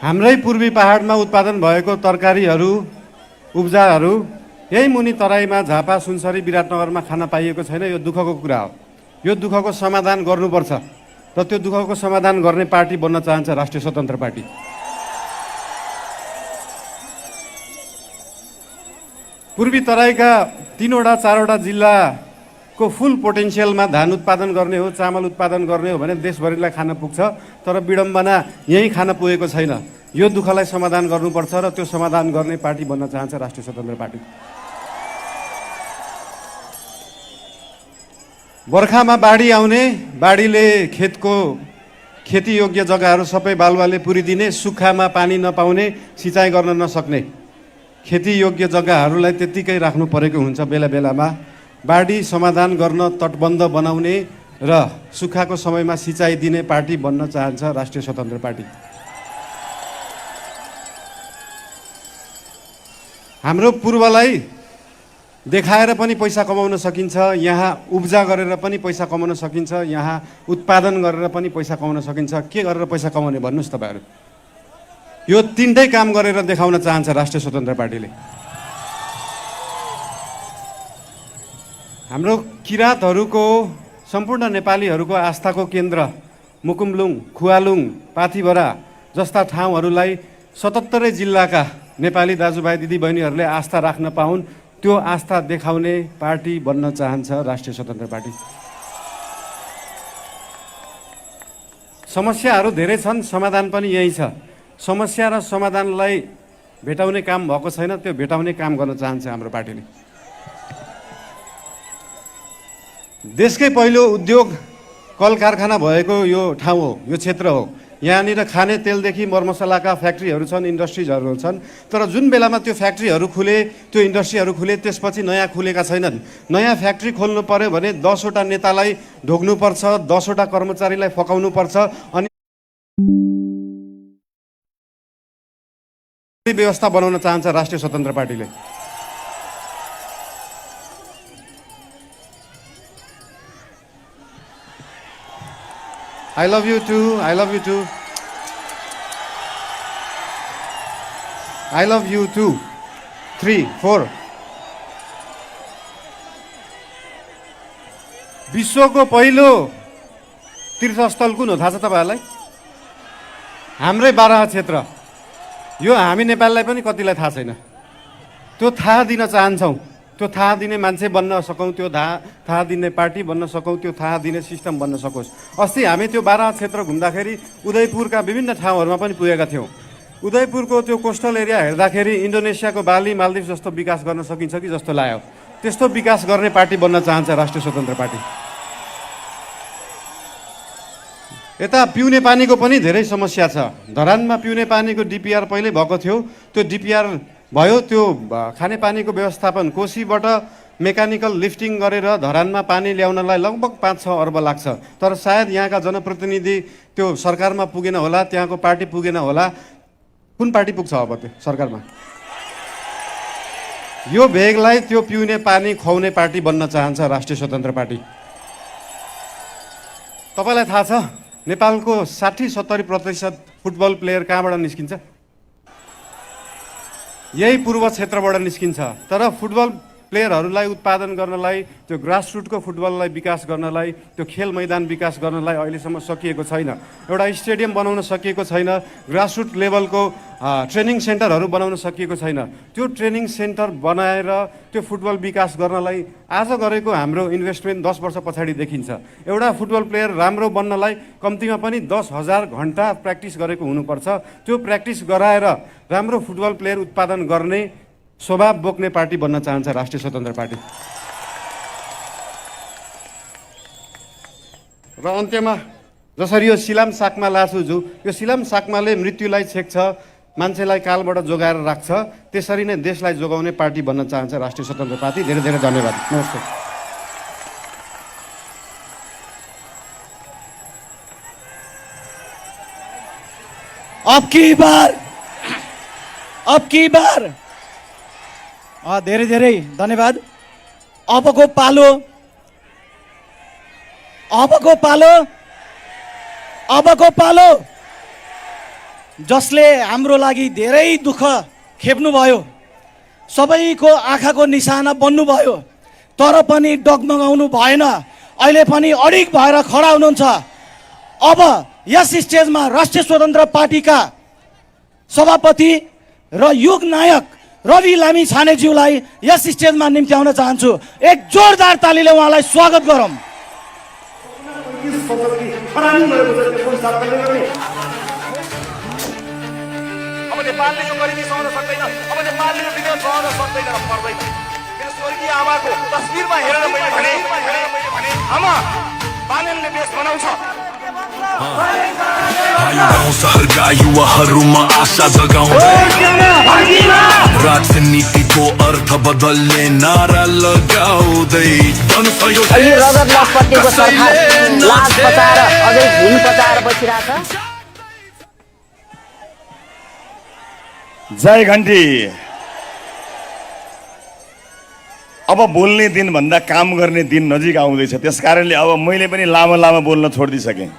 हाम्रै पूर्वी पहाडमा उत्पादन भएको तरकारीहरू उब्जाहरू यही मुनि तराईमा झापा सुनसरी विराटनगरमा खान पाइएको छैन। यो दुःखको कुरा हो। यो दुःखको समाधान गर्नुपर्छ र त्यो दुःखको समाधान गर्ने पार्टी बन्न चाहन्छ राष्ट्रिय स्वतन्त्र पार्टी। पूर्वी तराईका 3वटा 4वटा जिल्लाको फुल पोटेन्सियलमा धान उत्पादन गर्ने हो, चामल उत्पादन गर्ने हो भने देशभरिलाई खान पुग्छ। तर विडम्बना यही खान पुगेको छैन। यो दुःखलाई समाधान गर्नुपर्छ र त्यो समाधान गर्ने पार्टी बन्न चाहन्छ राष्ट्रिय स्वतन्त्र पार्टी। बर्खामा बाढी आउने, बाढीले खेती योग्य जग्गाहरू सबै बालुवाले पुरिदिने, सुक्खामा पानी नपाउने, सिँचाइ गर्न नसक्ने खेती योग्य जग्गाहरूलाई त्यत्तिकै राख्नु परेको हुन्छ। बेला बेलामा बाढी समाधान गर्न तटबन्ध बनाउने र सुक्खाको समयमा सिँचाइ दिने पार्टी बन्न चाहन्छ राष्ट्रिय स्वतन्त्र पार्टी। हाम्रो पूर्वलाई देखाएर पनि पैसा कमाउन सकिन्छ, यहाँ उब्जा गरेर पनि पैसा कमाउन सकिन्छ, यहाँ उत्पादन गरेर पनि पैसा कमाउन सकिन्छ। के गरेर पैसा कमाउने भन्नुहोस् तपाईँहरू? यो तीनटै काम गरेर देखाउन चाहन्छ राष्ट्रिय स्वतन्त्र पार्टीले। हाम्रो किराँतहरूको, सम्पूर्ण नेपालीहरूको आस्थाको केन्द्र मुकुमलुङ, खुवालुङ, पाथिभरा जस्ता ठाउँहरूलाई 77 जिल्लाका नेपाली दाजुभाइ दिदीबहिनीहरूले आस्था राख्न पाउन्, त्यो आस्था देखाउने पार्टी बन्न चाहन्छ राष्ट्रिय स्वतन्त्र पार्टी। समस्याहरू धेरै छन्, समाधान पनि यही छ। समस्या र समाधानलाई भेटाउने काम भएको छैन, त्यो भेटाउने काम गर्न चाहन्छ हाम्रो पार्टीले। देशकै पहिलो उद्योग कल कारखाना भएको यो ठाउँ हो, यो क्षेत्र हो। यहाँनिर खाने तेलदेखि मरमसलाका फ्याक्ट्रीहरू छन्, इन्डस्ट्रिजहरू छन्। तर जुन बेलामा त्यो फ्याक्ट्रीहरू खुले, त्यो इन्डस्ट्रीहरू खुले, त्यसपछि नयाँ खुलेका छैनन्। नयाँ फ्याक्ट्री खोल्नु पर्यो भने 10वटा नेतालाई ढोग्नुपर्छ, 10वटा कर्मचारीलाई फकाउनुपर्छ, अनि व्यवस्था बनाउन चाहन्छ राष्ट्रिय स्वतन्त्र पार्टीले। I love you too. I love you too. I love you too. 3, 4. विश्वको पहिलो तीर्थस्थल कुन हो थाहा छ तपाईहरुलाई? हाम्रै बाराह क्षेत्र। यो हामी नेपाललाई पनि कतिलाई थाहा छैन। त्यो थाहा दिन चाहन्छौँ। त्यो थाहा दिने मान्छे बन्न सकौँ, त्यो थाहा दिने पार्टी बन्न सकौँ, त्यो थाहा दिने सिस्टम बन्न सकोस्। अस्ति हामी त्यो बाराह क्षेत्र घुम्दाखेरि उदयपुरका विभिन्न ठाउँहरूमा पनि पुगेका थियौँ। उदयपुरको त्यो कोस्टल एरिया हेर्दाखेरि इन्डोनेसियाको बाली, मालदिभ जस्तो विकास गर्न सकिन्छ कि जस्तो लाग्यो। त्यस्तो विकास गर्ने पार्टी बन्न चाहन्छ राष्ट्रिय स्वतन्त्र पार्टी। यता पिउने पानीको पनि धेरै समस्या छ। धरानमा पिउने पानीको डिपिआर पहिल्यै भएको थियो, त्यो डिपिआर भयो। त्यो खानेपानीको व्यवस्थापन कोसीबाट मेकानिकल लिफ्टिङ गरेर धरानमा पानी ल्याउनलाई लगभग 5-6 अर्ब लाग्छ। तर सायद यहाँका जनप्रतिनिधि त्यो सरकारमा पुगेन होला, त्यहाँको पार्टी पुगेन होला। कुन पार्टी पुग्छ अब त्यो सरकारमा? यो भेगलाई त्यो पिउने पानी खुवाउने पार्टी बन्न चाहन्छ राष्ट्रिय स्वतन्त्र पार्टी। तपाईलाई थाहा छ नेपालको 60-70% फुटबल प्लेयर कहाँबाट निस्किन्छ? यही पूर्व क्षेत्रबाट निस्किन्छ। तर फुटबल प्लेयरहरूलाई उत्पादन गर्नलाई, त्यो ग्रासरुटको फुटबललाई विकास गर्नलाई, त्यो खेल मैदान विकास गर्नलाई अहिलेसम्म सकिएको छैन। एउटा स्टेडियम बनाउन सकिएको छैन, ग्रासरुट लेभलको ट्रेनिङ सेन्टरहरू बनाउन सकिएको छैन। त्यो ट्रेनिङ सेन्टर बनाएर त्यो फुटबल विकास गर्नलाई आज गरेको हाम्रो इन्भेस्टमेन्ट 10 वर्ष पछाडि देखिन्छ। एउटा फुटबल प्लेयर राम्रो बन्नलाई कम्तीमा पनि 10,000 घण्टा प्र्याक्टिस गरेको हुनुपर्छ। त्यो प्र्याक्टिस गराएर राम्रो फुटबल प्लेयर उत्पादन गर्ने स्वभाव बोक्ने पार्टी बन्न चाहन्छ राष्ट्रिय स्वतन्त्र पार्टी। र अन्त्यमा जसरी यो सिलाम साकमा लाछुजु, यो सिलाम साकमाले मृत्युलाई छेक्छ, मान्छेलाई कालबाट जोगाएर राख्छ, त्यसरी नै देशलाई जोगाउने पार्टी बन्न चाहन्छ राष्ट्रिय स्वतन्त्र पार्टी। धेरै धेरै धन्यवाद। नमस्ते। अब की बार धेरै धेरै धन्यवाद। अबको पालो जसले हाम्रो लागि धेरै दुःख खेप्नुभयो, सबैको आँखाको निशाना बन्नुभयो, तर पनि डगमगाउनु भएन। अहिले पनि अडिग भएर खडा हुनुहुन्छ। अब यस स्टेजमा राष्ट्रिय स्वतन्त्र पार्टीका सभापति र युग नायक रवि लामी छानेज्यूलाई यस स्टेजमा निम्त्याउन चाहन्छु। एक जोरदार तालीले उहाँलाई स्वागत गरौँ। अब नेपालले यो गरिबी सहन सक्दैन, अब नेपालले यो विरोध सहन सक्दैन र पर्दैन। मेरो स्वर्गीय आमाको तस्बिरमा हेरेर मैले भने आमा बालनले देश बनाउँछ। गाउँ सहरका युवाहरूमा आशा जगाउँदै राजनीतिको अर्थ बदल्ने नारा लगाउँदै अहिले रगत लखपतिको सरकार लाज पचाएर अझै घिन पचाएर बसिरहेछ। जय घन्टी। अब बोल्ने दिन भन्दा काम गर्ने दिन नजिक आउँदैछ, त्यस कारणले अब मैले पनि लामो लामो बोल्न छोडिदिइसकेँ।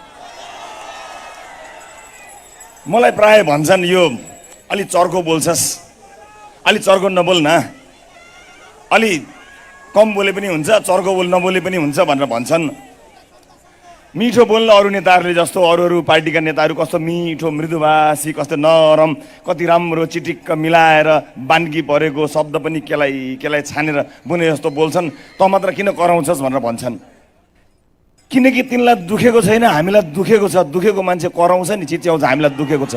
मलाई प्राय भन्छन् यो अलि चर्को बोल्छस्, अलि चर्को नबोल्न, अलि कम बोले पनि हुन्छ, चर्को नबोले पनि हुन्छ भनेर भन्छन्। मिठो बोल्न अरू नेताहरूले जस्तो अरू पार्टीका नेताहरू कस्तो मिठो मृदुभाषी, कस्तो नरम, कति राम्रो चिटिक्क मिलाएर बान्की परेको शब्द पनि केलाई छानेर बुने जस्तो बोल्छन्। त मात्र किन कराउँछस् भनेर भन्छन्। किनकि तिनलाई दुखेको छैन, हामीलाई दुखेको छ। दुखेको मान्छे कराउँछ नि, चिच्याउँछ, हामीलाई दुखेको छ।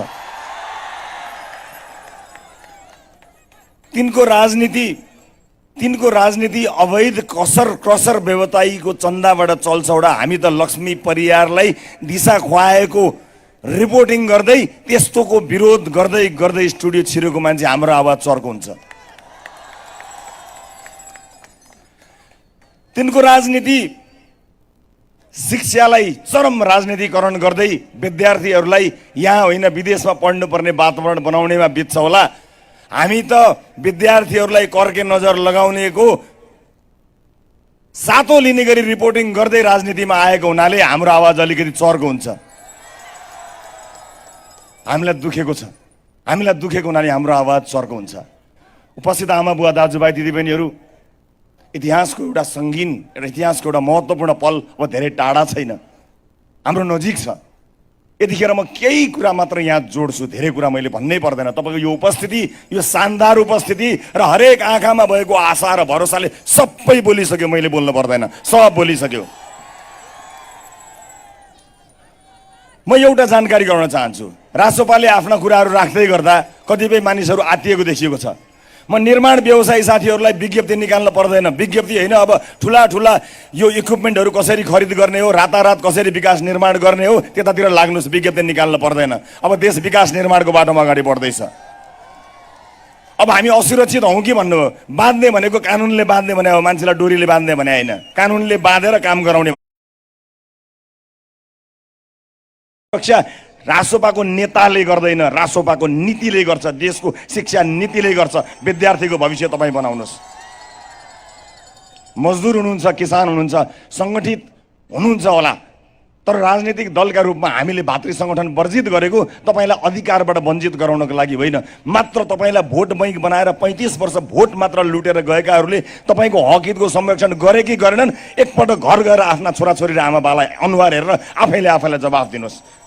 तिनको राजनीति अवैध क्रसर व्यवसायीको चन्दाबाट चल्छ। एउटा हामी त लक्ष्मी परियारलाई दिशा खुवाएको रिपोर्टिङ गर्दै त्यस्तोको विरोध गर्दै गर्दै स्टुडियो छिरेको मान्छे हाम्रो आवाज चर्को हुन्छ। तिनको राजनीति शिक्षालाई चरम राजनीतिकरण गर्दै विद्यार्थीहरूलाई यहाँ होइन विदेशमा पढ्नुपर्ने वातावरण बनाउनेमा बित्छ होला। हामी त विद्यार्थीहरूलाई कर्के नजर लगाउनेको सातो लिने गरी रिपोर्टिङ गर्दै राजनीतिमा आएको हुनाले हाम्रो आवाज अलिकति चर्को हुन्छ। हामीलाई दुखेको छ, हामीलाई दुखेको हुनाले हाम्रो आवाज चर्को हुन्छ। उपस्थित आमा बुवा दाजुभाइ दिदीबहिनीहरू, इतिहासको एउटा सङ्गीन इतिहासको एउटा महत्त्वपूर्ण पल अब धेरै टाढा छैन, हाम्रो नजिक छ। यतिखेर म केही कुरा मात्र यहाँ जोड्छु, धेरै कुरा मैले भन्नै पर्दैन। तपाईँको यो उपस्थिति, यो शानदार उपस्थिति र हरेक आँखामा भएको आशा र भरोसाले सबै बोलिसक्यो, मैले बोल्नु पर्दैन, सब बोलिसक्यो। म एउटा जानकारी गराउन चाहन्छु। रासोपाले आफ्ना कुराहरू राख्दै गर्दा कतिपय मानिसहरू आत्तिएको देखिएको छ। म निर्माण व्यवसायी साथीहरूलाई विज्ञप्ति निकाल्न पर्दैन, विज्ञप्ति होइन, अब ठुला यो इक्विपमेन्टहरू कसरी खरिद गर्ने हो, रातारात कसरी विकास निर्माण गर्ने हो, त्यतातिर लाग्नुहोस्, विज्ञप्ति निकाल्न पर्दैन। अब देश विकास निर्माणको बाटोमा अगाडि बढ्दैछ। अब हामी असुरक्षित हौँ कि भन्नु हो? बाँध्ने भनेको कानुनले बाँध्ने भने हो, मान्छेलाई डोरीले बाँध्ने भने होइन। कानुनले बाँधेर काम गराउने सुरक्षा रासोपाको नेताले गर्दैन, रासोपाको नीतिले गर्छ, देशको शिक्षा नीतिले गर्छ। विद्यार्थीको भविष्य तपाईँ बनाउनुहोस्। मजदुर हुनुहुन्छ, किसान हुनुहुन्छ, सङ्गठित हुनुहुन्छ होला, तर राजनीतिक दलका रूपमा हामीले भातृ सङ्गठन वर्जित गरेको तपाईँलाई अधिकारबाट वञ्चित गराउनको लागि होइन, मात्र तपाईँलाई भोट बैङ्क बनाएर 35 वर्ष भोट मात्र लुटेर गएकाहरूले तपाईँको हक हितको संरक्षण गरे कि गरेनन्, एकपल्ट घर गएर आफ्ना छोराछोरी र आमा बालाई अनुहार हेरेर आफैलाई जवाफ दिनुहोस्।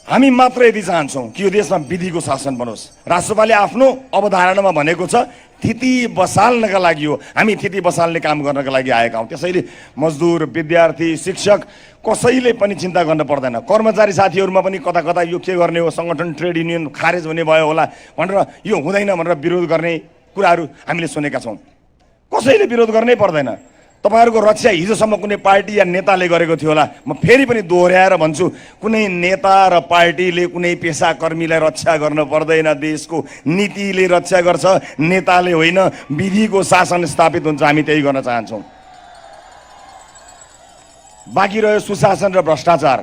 हामी मात्र यदि चाहन्छौँ कि यो देशमा विधिको शासन बनोस्। राष्ट्रपाले आफ्नो अवधारणामा भनेको छ थिति बसाल्नका लागि हो, हामी थिति बसाल्ने काम गर्नका लागि आएका हौँ। त्यसैले मजदुर, विद्यार्थी, शिक्षक कसैले पनि चिन्ता गर्न पर्दैन। कर्मचारी साथीहरूमा पनि कता कता यो के गर्ने हो, सङ्गठन ट्रेड युनियन खारेज हुने भयो होला भनेर, यो हुँदैन भनेर विरोध गर्ने कुराहरू हामीले सुनेका छौँ। कसैले विरोध गर्नै पर्दैन। तपाईँहरूको रक्षा हिजोसम्म कुनै पार्टी या नेताले गरेको थियो होला। म फेरि पनि दोहोऱ्याएर भन्छु, कुनै नेता र पार्टीले कुनै पेसाकर्मीलाई रक्षा गर्न पर्दैन, देशको नीतिले रक्षा गर्छ, नेताले होइन। विधिको शासन स्थापित हुन्छ, हामी त्यही गर्न चाहन्छौँ। बाँकी रह्यो सुशासन र भ्रष्टाचार।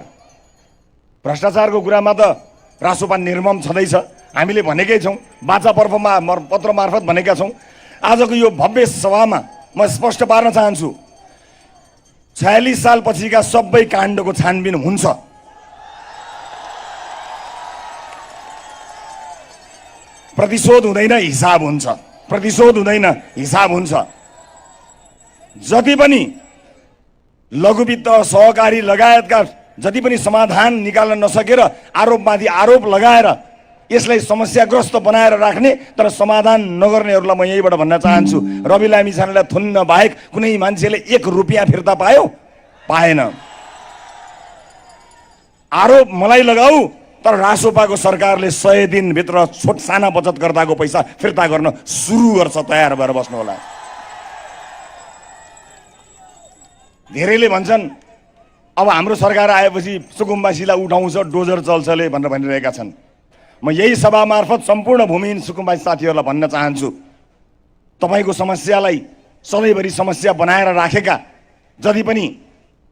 भ्रष्टाचारको कुरामा त रासोपा निर्मम छँदैछ, हामीले भनेकै छौँ, बाचा पत्र मार्फत भनेका छौँ। आजको यो भव्य सभामा म स्पष्ट पार्न चाहन्छु, 46 साल पछिका सबै काण्डको छानबिन हुन्छ। प्रतिशोध हुँदैन हिसाब हुन्छ, प्रतिशोध हुँदैन हिसाब हुन्छ। जति पनि लघुवित्त सहकारी लगायतका जति पनि समाधान निकाल्न नसकेर आरोपमाथि आरोप लगाएर यसलाई समस्याग्रस्त बनाएर राख्ने तर समाधान नगर्नेहरूलाई म यहीबाट भन्न चाहन्छु, रवि लामिछानेलाई थुन्न बाहेक कुनै मान्छेले 1 रुपियाँ फिर्ता पायो? पाएन। आरोप मलाई लगाऊ तर रासोपाको सरकारले 100 दिनभित्र छोट साना बचतकर्ताको पैसा फिर्ता गर्न सुरु गर्छ, तयार भएर बस्नु होला। धेरैले भन्छन् अब हाम्रो सरकार आएपछि सुकुम्बासीलाई उठाउँछ, डोजर चल्छले भनेर भनिरहेका छन्। म यही सभा मार्फत सम्पूर्ण भूमिहीन सुकुम्बासी साथीहरूलाई भन्न चाहन्छु, तपाईँको समस्यालाई सधैँभरि समस्या बनाएर राखेका जति पनि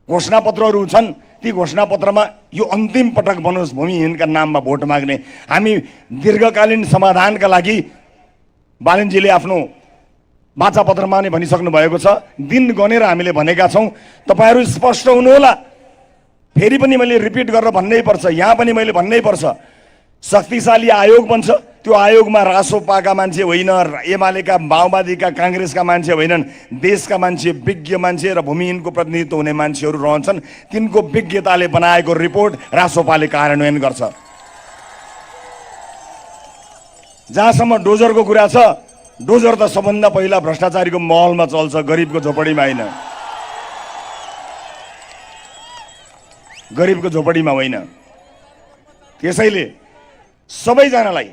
घोषणापत्रहरू छन् ती घोषणापत्रमा यो अन्तिम पटक बनोस् भूमिहीनका नाममा भोट माग्ने। हामी दीर्घकालीन समाधानका लागि बालनजीले आफ्नो वाचापत्रमा नै भनिसक्नु भएको छ, दिन गनेर हामीले भनेका छौँ। तपाईँहरू स्पष्ट हुनुहोला। फेरि पनि मैले रिपिट गरेर भन्नै पर्छ, यहाँ पनि मैले भन्नै पर्छ, शक्तिशाली आयोग बन्छ। त्यो आयोगमा रासोपाका मान्छे होइन, एमालेका, माओवादीका, काङ्ग्रेसका मान्छे होइनन्, देशका मान्छे, विज्ञ मान्छे र भूमिहीनको प्रतिनिधित्व हुने मान्छेहरू रहन्छन्। तिनको विज्ञताले बनाएको रिपोर्ट रासोपाले कार्यान्वयन गर्छ। जहाँसम्म डोजरको कुरा छ, डोजर त सबभन्दा पहिला भ्रष्टाचारीको महलमा चल्छ, गरिबको झोपडीमा होइन, गरिबको झोपडीमा होइन। त्यसैले सबैजनालाई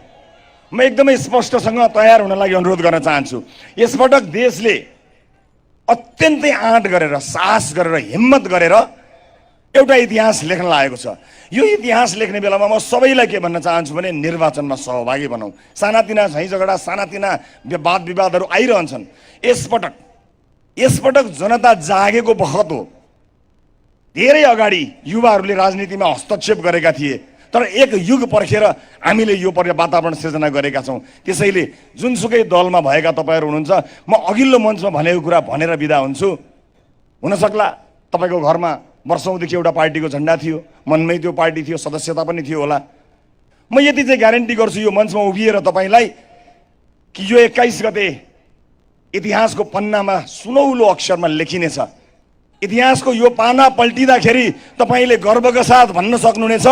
म एकदमै स्पष्टसँग तयार हुन लागि अनुरोध गर्न चाहन्छु। यसपटक देशले अत्यन्तै आँट गरेर, साहस गरेर, हिम्मत गरेर एउटा इतिहास लेख्न लागेको छ। यो इतिहास लेख्ने बेलामा म सबैलाई के भन्न चाहन्छु भने निर्वाचनमा सहभागी बनाऊ। सानातिना झैँ झगडा, सानातिना वाद विवादहरू आइरहन्छन्। यसपटक जनता जागेको बखत हो। धेरै अगाडि युवाहरूले राजनीतिमा हस्तक्षेप गरेका थिए, तर एक युग पर्खेर हामीले यो वातावरण सिर्जना गरेका छौँ। त्यसैले जुनसुकै दलमा भएका तपाईँहरू हुनुहुन्छ, म अघिल्लो मञ्चमा भनेको कुरा भनेर बिदा हुन्छु। हुनसक्ला तपाईँको घरमा वर्षौँदेखि एउटा पार्टीको झन्डा थियो, मनमै त्यो पार्टी थियो, सदस्यता पनि थियो होला। म यति चाहिँ ग्यारेन्टी गर्छु यो मञ्चमा उभिएर तपाईँलाई कि यो 21 गते इतिहासको पन्नामा सुनौलो अक्षरमा लेखिनेछ। इतिहासको यो पाना पल्टिँदाखेरि तपाईँले गर्वका साथ भन्न सक्नुहुनेछ,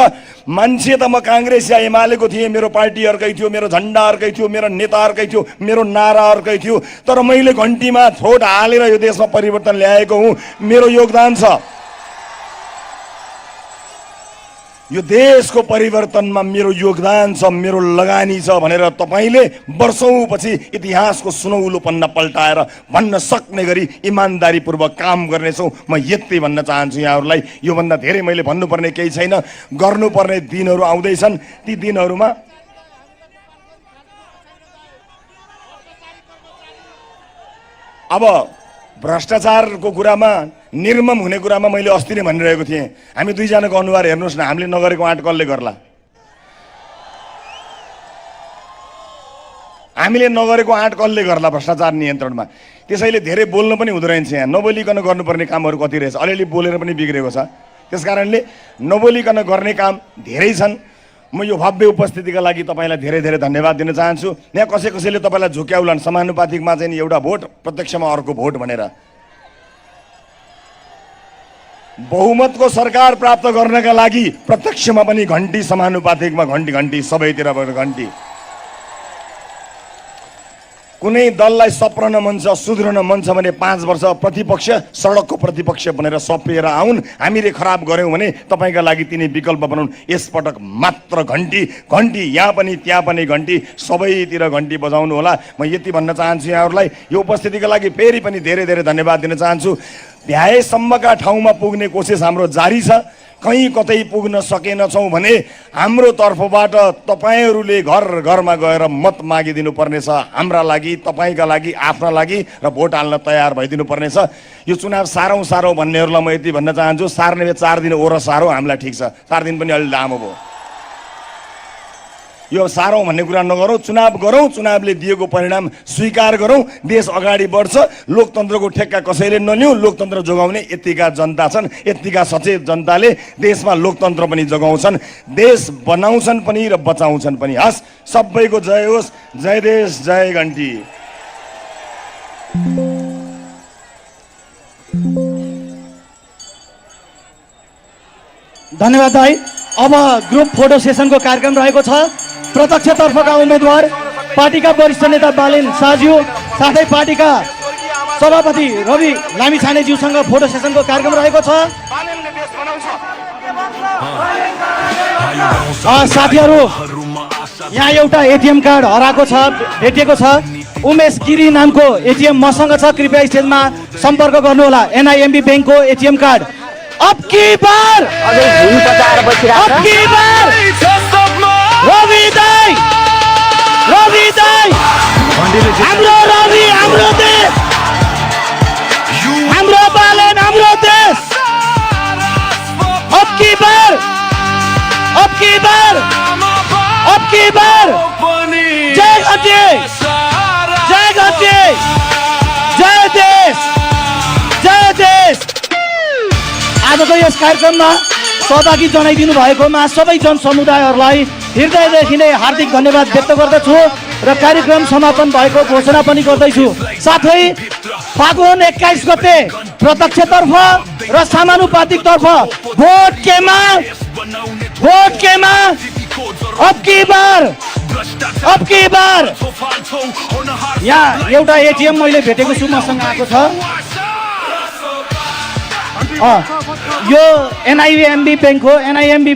मान्छे त म काङ्ग्रेस या एमालेको थिएँ, मेरो पार्टी अर्कै थियो, मेरो झन्डा अर्कै थियो, मेरो नेता अर्कै थियो, मेरो नारा अर्कै थियो, तर मैले घन्टीमा छोट हालेर यो देशमा परिवर्तन ल्याएको हुँ। मेरो योगदान छ, यो देशको परिवर्तनमा मेरो योगदान छ, मेरो लगानी छ भनेर तपाईँले वर्षौँपछि इतिहासको सुनौलो पन्ना पल्टाएर भन्न सक्ने गरी इमान्दारीपूर्वक काम गर्नेछौँ। म यति भन्न चाहन्छु यहाँहरूलाई। योभन्दा धेरै मैले भन्नुपर्ने केही छैन। गर्नुपर्ने दिनहरू आउँदैछन्, ती दिनहरूमा अब भ्रष्टाचारको कुरामा, निर्मम हुने कुरामा मैले अस्ति नै भनिरहेको थिएँ, हामी दुईजनाको अनुहार हेर्नुहोस् न, हामीले नगरेको आँट कसले गर्ला? हामीले नगरेको आँट कसले गर्ला भ्रष्टाचार नियन्त्रणमा? त्यसैले धेरै बोल्नु पनि हुँदो रहेछ। यहाँ नबोलिकन गर्नुपर्ने कामहरू कति रहेछ, अलिअलि बोलेर पनि बिग्रेको छ। त्यस कारणले नबोलिकन गर्ने काम धेरै छन्। म यो भव्य उपस्थितिका लागि तपाईँलाई धेरै धेरै धन्यवाद दिन चाहन्छु। यहाँ कसैले तपाईँलाई झुक्याउलान् समानुपातिकमा चाहिँ एउटा भोट, प्रत्यक्षमा अर्को भोट भनेर। बहुमतको सरकार प्राप्त गर्नका लागि प्रत्यक्षमा पनि घन्टी, समानुपातिकमा घन्टी, सबैतिर घन्टी। कुनै दललाई सप्रन मन छ, सुध्रन मन छ भने 5 वर्ष प्रतिपक्ष, सडकको प्रतिपक्ष बनेर सपिएर आउन्। हामीले खराब गऱ्यौँ भने तपाईँका लागि तिनी विकल्प बनाउन्। यसपटक मात्र घन्टी, यहाँ पनि त्यहाँ पनि घन्टी, सबैतिर घन्टी बजाउनु होला। म यति भन्न चाहन्छु यहाँहरूलाई। यो उपस्थितिका लागि फेरि पनि धेरै धेरै धन्यवाद दिन चाहन्छु। भ्याएसम्मका ठाउँमा पुग्ने कोसिस हाम्रो जारी छ। कहीँ कतै पुग्न सकेनछौँ भने हाम्रो तर्फबाट तपाईँहरूले घर घरमा गएर मत मागिदिनु पर्नेछ। हाम्रा लागि, तपाईँका लागि, आफ्ना लागि र भोट हाल्न तयार भइदिनु पर्नेछ। यो चुनाव सारौँ भन्नेहरूलाई म यति भन्न चाहन्छु, सार्ने 4 दिन ओर सारो, हामीलाई ठिक छ। 4 दिन पनि अलि लामो भयो। यो सारौँ भन्ने कुरा नगरौँ, चुनाव गरौँ, चुनावले दिएको परिणाम स्वीकार गरौँ, देश अगाडि बढ्छ। लोकतन्त्रको ठेक्का कसैले नलिउँ, लोकतन्त्र जोगाउने यतिका जनता छन्, यतिका सचेत जनताले देशमा लोकतन्त्र पनि जोगाउँछन्, देश बनाउँछन् पनि र बचाउँछन् पनि। हस्, सबैको जय होस्, जय देश, जय घन्टी। धन्यवाद दाई। अब ग्रुप फोटो सेसनको कार्यक्रम रहेको छ। प्रत्यक्षतर्फका उम्मेदवार पार्टीका वरिष्ठ नेता बालेन शाहज्यू साथै पार्टीका सभापति रवि लामिछानेज्यूसँग फोटो सेसनको कार्यक्रम रहेको छ। साथीहरू, यहाँ एउटा एटिएम कार्ड हराएको छ, भेटिएको छ। उमेश गिरी नामको एटिएम मसँग छ, कृपया स्टेजमा सम्पर्क गर्नुहोला। एनआइएमबी ब्याङ्कको एटिएम कार्ड। अब की बार अझै धुन पचाएर बसिरहेको छ। अब की बार रवि दाई, रवि दाई, हाम्रो रवि, हाम्रो देश, हाम्रो बालेन, हाम्रो देश। अब की बार, अब की बार, अब की बार जय घटे, जय घटे, जय देश, जय देश। आजको यस कार्यक्रममा सहभागी जनाइदिनु भएकोमा सबै जनसमुदायहरूलाई हृदयदेखि नै हार्दिक धन्यवाद व्यक्त गर्दछु र कार्यक्रम समापन भएको घोषणा पनि गर्दैछु। साथै फागुन 21 गते प्रत्यक्षतर्फ र समानुपातिकतर्फ भोट केमा, भोट केमा। अब की बार, अब की बार। यहाँ एउटा एटिएम मैले भेटेको छु, मसँग आएको छ। यो एनआइएमबी ब्याङ्क हो। एनआइएमबी